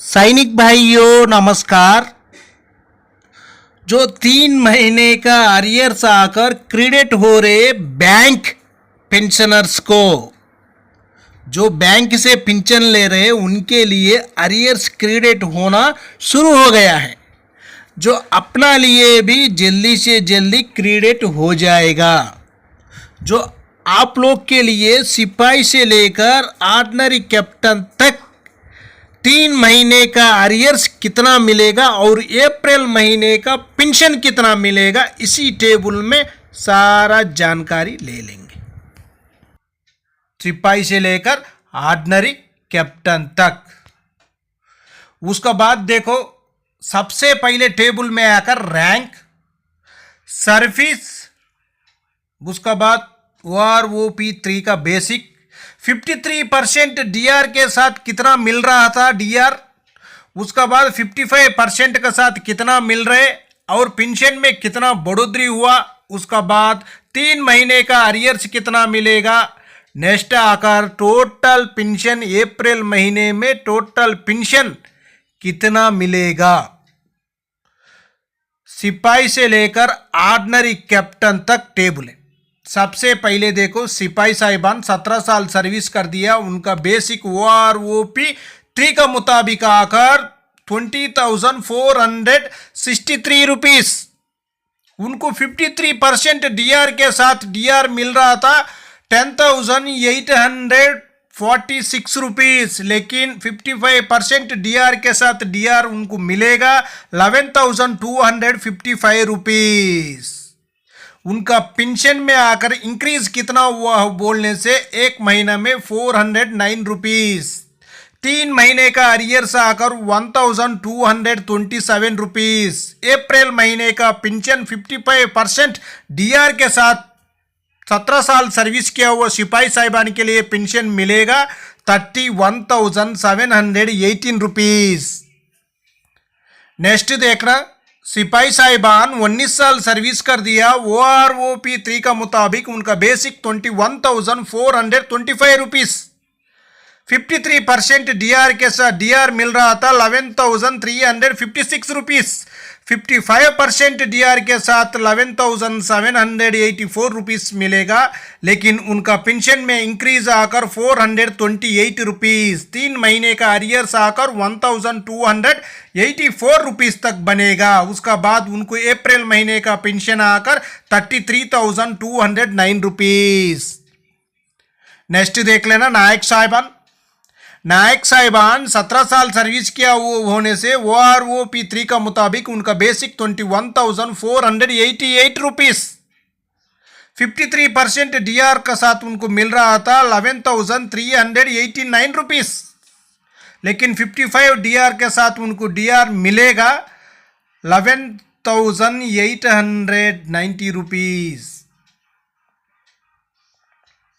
सैनिक भाइयों नमस्कार। जो 3 महीने का अरियर्स आकर क्रेडिट हो रहे बैंक पेंशनर्स को, जो बैंक से पेंशन ले रहे उनके लिए अरियर्स क्रेडिट होना शुरू हो गया है, जो अपना लिए भी जल्दी से जल्दी क्रेडिट हो जाएगा। जो आप लोग के लिए सिपाही से लेकर ऑर्डिनरी कैप्टन तक 3 महीने का अरियर्स कितना मिलेगा और अप्रैल महीने का पेंशन कितना मिलेगा, इसी टेबल में सारा जानकारी ले लेंगे। सिपाही से लेकर ऑर्डिनरी कैप्टन तक। उसका बाद देखो, सबसे पहले टेबल में आकर रैंक, सर्विस, उसका बाद OROP3 का बेसिक 53% डीआर के साथ कितना मिल रहा था डीआर, उसका बाद 55% के साथ कितना मिल रहे और पेंशन में कितना बढ़ोतरी हुआ, उसका बाद 3 महीने का अरियर्स कितना मिलेगा। नेक्स्ट आकर टोटल पेंशन अप्रैल महीने में टोटल पेंशन कितना मिलेगा। सिपाही से लेकर ऑर्डिनरी कैप्टन तक टेबल है। सबसे पहले देखो, सिपाही साहिबान 17 साल सर्विस कर दिया, उनका बेसिक OROP3 का मुताबिक आकर 20,463 रुपीस। उनको 53% डीआर के साथ डीआर मिल रहा था 10,846 रुपीस, लेकिन 55% डीआर के साथ डीआर उनको मिलेगा 11,255 रुपीस। उनका पेंशन में आकर इंक्रीज कितना हुआ बोलने से एक महीना में 409 रुपीस। 3 महीने का अरियर्स आकर 1,227 रुपीस। अप्रैल महीने का पेंशन 55% डीआर के साथ 17 साल सर्विस किया हुआ सिपाही साहिबान के लिए पेंशन मिलेगा 31,718 रुपीस। नेक्स्ट देखना, सिपाही साहिबान 19 साल सर्विस कर दिया, OROP3 का मुताबिक उनका बेसिक 21,425 रुपीस। 53% डीआर के साथ डीआर मिल रहा था 11,356 रुपीस। 55% डीआर के साथ 11,784 रुपीस मिलेगा, लेकिन उनका पेंशन में इंक्रीज आकर 428 रुपीस। 3 महीने का अरियर्स आकर 1,284 रुपीस तक बनेगा। उसका बाद उनको अप्रैल महीने का पेंशन आकर 33,209 रुपीस। नेक्स्ट देख लेना, नायक साहिबान 17 साल सर्विस किया होने से OROP3 का मुताबिक उनका बेसिक 21,488 रुपीस। 53% डीआर का साथ उनको मिल रहा था 11,389 रुपीस, लेकिन 55 डीआर के साथ उनको डीआर मिलेगा 11,890 रुपीस।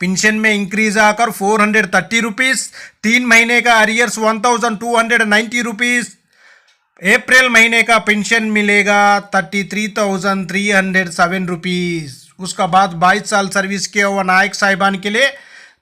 पेंशन में इंक्रीज आकर 430 रुपीस। 3 महीने का अरियर्स 1,290 रुपीस। अप्रैल महीने का पेंशन मिलेगा 33,307 रुपीस। उसका बाद 22 साल सर्विस किया हुआ नायक साहिबान के लिए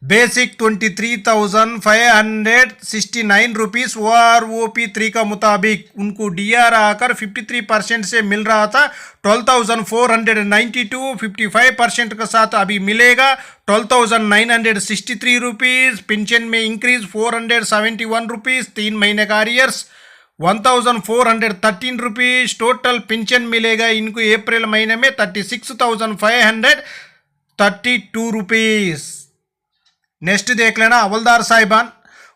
बेसिक 23,569 रुपीस। OROP3 का मुताबिक उनको डीआर आकर 53% से मिल रहा था 12,492। 55% के साथ अभी मिलेगा 12,963 रुपीस। पेंशन में इंक्रीज 471 रुपीस। 3 महीने का अरियर्स 1,413 रुपीस। टोटल पेंशन मिलेगा इनको अप्रैल महीने में 36,532 रुपीस। नेक्स्ट देख लेना, हवलदार साहिबान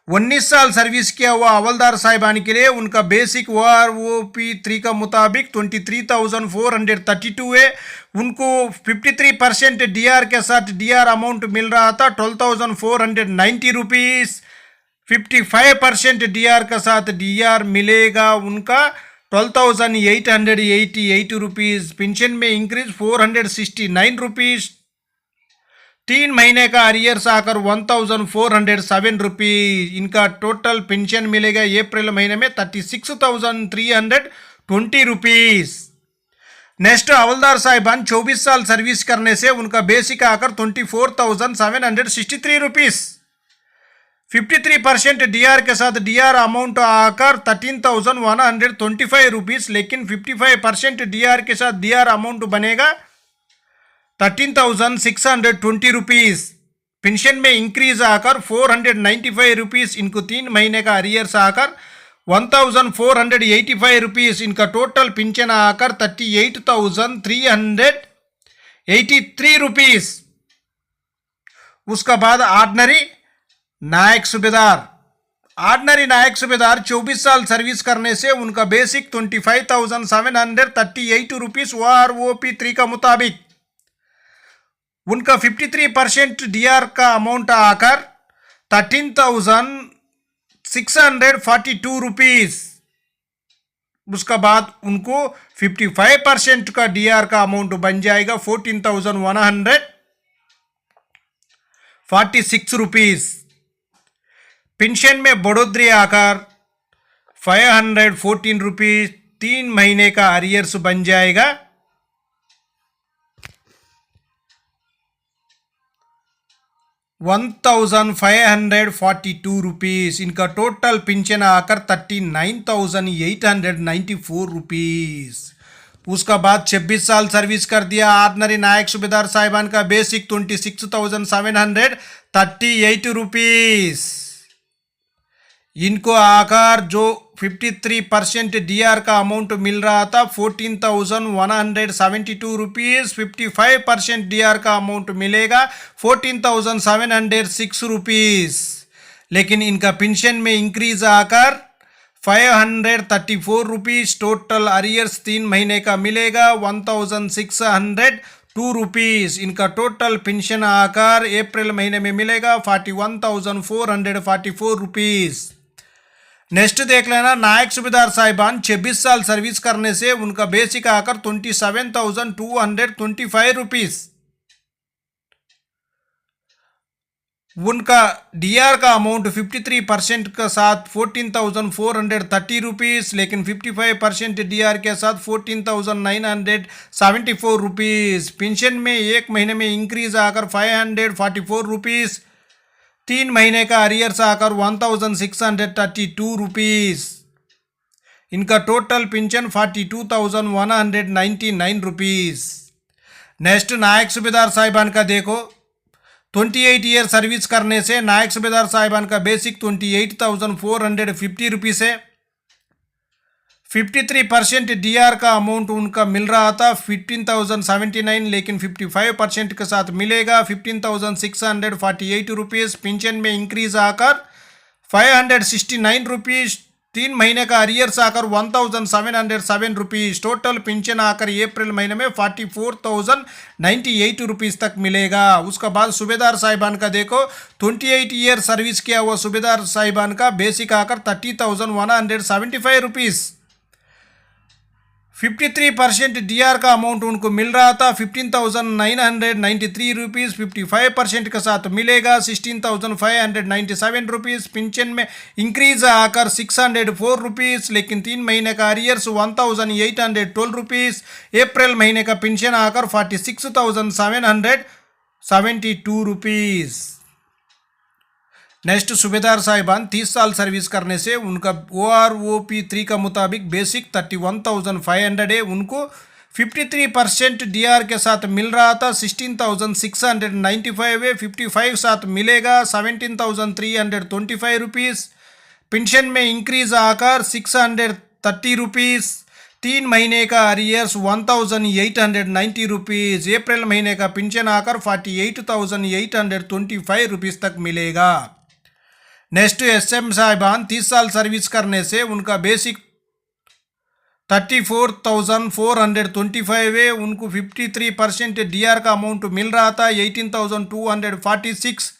19 साल सर्विस किया हुआ हवलदार साहिबान के लिए उनका बेसिक OROP3 का मुताबिक 23,432 है। उनको 53% डीआर के साथ डीआर अमाउंट मिल रहा था 12,490 रुपीस। 55% डीआर के साथ डीआर मिलेगा उनका 12,888 रुपीस। पेंशन में इंक्रीज 469 रुपीस। 3 महीने का अरियर्स आकर 1,407 रुपीज। इनका टोटल पेंशन मिलेगा अप्रैल महीने में 36,320 रुपीज। नेक्स्ट, हवलदार साहिबान 24 साल सर्विस करने से उनका बेसिक आकर 24,763 रुपीज। 53% डीआर के साथ डीआर अमाउंट आकर 13,125 रुपीस, लेकिन 55% डीआर के साथ डीआर अमाउंट बनेगा 13,620 रुपीस। पेंशन में इंक्रीज आकर 495 रुपीस, इनको 3 महीने का अरियर्स आकर 1,485 रुपीस, इनका टोटल पेंशन आकर 38,383 रुपीस। उसका बाद ऑर्डिनरी नायक सूबेदार 24 साल सर्विस करने से उनका बेसिक 25,738 रुपीस OROP 3 का मुताबिक, उनका 53% डीआर का अमाउंट आकर 13,642 रुपीस। उसका बाद उनको 55% का डीआर का अमाउंट बन जाएगा 14,146 रुपीस। पेंशन में बढ़ोतरी आकर 514 रुपीस, 3 महीने का अरियर्स बन जाएगा 1,542 रुपीस। इनका टोटल पेंशन आकर 39,894 रुपीस। उसका बाद 26 साल सर्विस कर दिया ऑर्डिनरी नायक सूबेदार साहिबान का बेसिक 26,738 रुपीस। इनको आकर जो 53% डीआर का अमाउंट मिल रहा था 14,172 रुपीस, 55% डीआर का अमाउंट मिलेगा 14,706 रुपीस, लेकिन इनका पेंशन में इंक्रीज आकर 534 रुपीस, टोटल अरियर्स 3 महीने का मिलेगा 1,602 रुपीस। इनका टोटल पेंशन आकर अप्रैल महीने में मिलेगा 41,444 रुपीस। नेक्स्ट देख लेना, नायक सूबेदार साहिबान 26 साल सर्विस करने से उनका बेसिक आकर 27,225 रुपीस। उनका डीआर का अमाउंट 53% के साथ 14,430 रुपीस, लेकिन 55% डीआर के साथ 14,974 रुपीस। पेंशन में 1 महीने में इंक्रीज आकर 544 रुपीस, 3 महीने का अरियर्स आकर 1,632 रुपीस। इनका टोटल पेंशन 42,199 रुपीस। नेक्स्ट नायक सूबेदार साहिबान का देखो, 28 ईयर सर्विस करने से नायक सूबेदार साहिबान का बेसिक 28,450 रुपीस है। 53% डीआर का अमाउंट उनका मिल रहा था 15,079, लेकिन 55% के साथ मिलेगा 15,648 रुपीस। पेंशन में इंक्रीज आकर 569 रुपीस, 3 महीने का अरियर्स आकर 1,707 रुपीस। टोटल पेंशन आकर अप्रैल महीने में 44,098 रुपीस तक मिलेगा। उसका बाद सूबेदार साहिबान का देखो, 28 ईयर सर्विस किया हुआ सूबेदार साहिबान का बेसिक आकर 30,175 रुपीस। 53% डीआर का अमाउंट उनको मिल रहा था 15,993 रुपीस, 55% के साथ मिलेगा 16,597 रुपीस। पेंशन में इंक्रीज आकर 604 रुपीस, लेकिन 3 महीने का अरियर्स 1,812 रुपीस। अप्रैल महीने का पेंशन आकर 46,772 रुपीस। नेक्स्ट सूबेदार साहिबान 30 साल सर्विस करने से उनका OROP 3 का मुताबिक बेसिक 31,500 है। उनको 53% डीआर के साथ मिल रहा था 16,695 है। 55 साथ मिलेगा 17,325 रुपीस। पेंशन में इंक्रीज आकर 630 रुपीस, 3 महीने का अरियर्स 1,890 रुपीस। अप्रैल महीने का पेंशन आकर 48,825 रुपीस तक मिलेगा। नेक्स्ट SM साहिबान 30 साल सर्विस करने से उनका बेसिक 34,425 है। उनको 53% डीआर का अमाउंट मिल रहा था 18,246,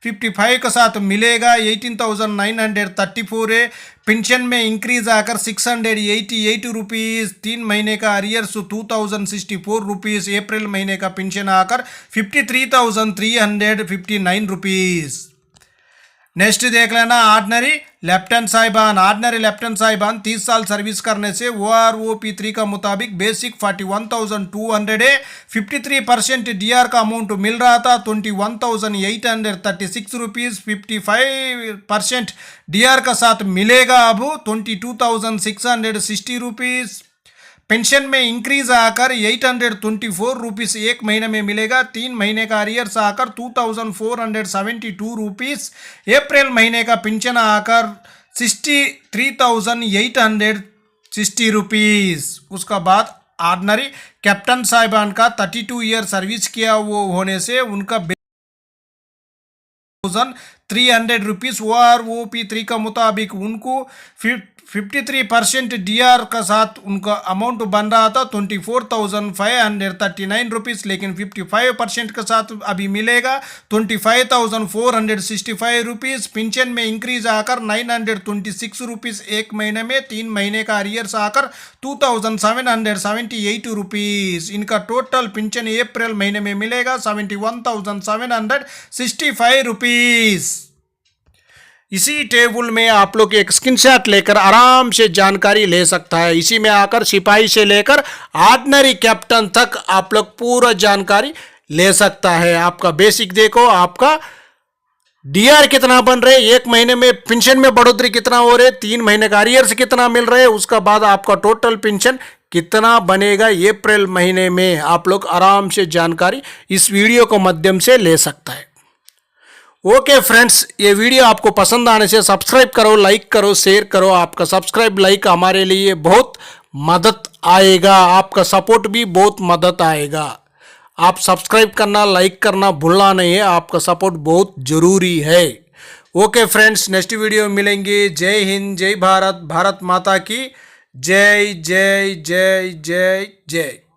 55 के साथ मिलेगा 18,934 है। पेंशन में इंक्रीज आकर 688 रुपीस, 3 महीने का अरियर्स 2,064 रुपीस। अप्रैल महीने का पेंशन आकर 53,359 रुपीस। नेक्स्ट देख लेना, ऑर्डिनरी लेफ्टिनेंट साहिबान, ऑर्डिनरी लेफ्टिनेंट साहिबान 30 साल सर्विस करने से OROP 3 का मुताबिक बेसिक 41,200 है, 53% डीआर का अमाउंट मिल रहा था 21,836 रुपीज़, 55% डीआर का साथ मिलेगा अब 22,660 रुपीज़। पेंशन में इंक्रीज आकर 824 रुपीज़ एक महीने में मिलेगा, 3 महीने का अरियर्स आकर 2,472 रुपीज़, अप्रैल महीने का पेंशन आकर 63,860 रुपीज़। उसका बाद ऑर्डिनरी कैप्टन साहिबान का 32 ईयर सर्विस किया वो होने से उनका 300 रुपीज़ OROP 3 का मुताबिक उनको 53% डीआर का साथ उनका अमाउंट बन रहा था 24,539 रुपीज़, लेकिन 55% के साथ अभी मिलेगा 25,465 रुपीज़। पेंशन में इंक्रीज आकर 926 रुपीज़ एक महीने में, 3 महीने का अरियर्स आकर 2,778 रुपीज़। इनका टोटल पेंशन अप्रैल महीने में मिलेगा 71,765 रुपीज़। इसी टेबल में आप लोग एक स्क्रीनशॉट लेकर आराम से जानकारी ले सकता है। इसी में आकर सिपाही से लेकर ऑर्डिनरी कैप्टन तक आप लोग पूरा जानकारी ले सकता है। आपका बेसिक देखो, आपका डीआर कितना बन रहे, एक महीने में पेंशन में बढ़ोतरी कितना हो रहे, 3 महीने का अरियर्स कितना मिल रहे, उसका बाद आपका टोटल पेंशन कितना बनेगा अप्रैल महीने में, आप लोग आराम से जानकारी इस वीडियो के माध्यम से ले सकता है। ओके फ्रेंड्स, ये वीडियो आपको पसंद आने से सब्सक्राइब करो, लाइक करो, शेयर करो। आपका सब्सक्राइब लाइक हमारे लिए बहुत मदद आएगा, आपका सपोर्ट भी बहुत मदद आएगा। आप सब्सक्राइब करना, लाइक करना भूलना नहीं है, आपका सपोर्ट बहुत ज़रूरी है। ओके फ्रेंड्स, नेक्स्ट वीडियो में मिलेंगे। जय हिंद, जय भारत, भारत माता की जय जय जय जय जय।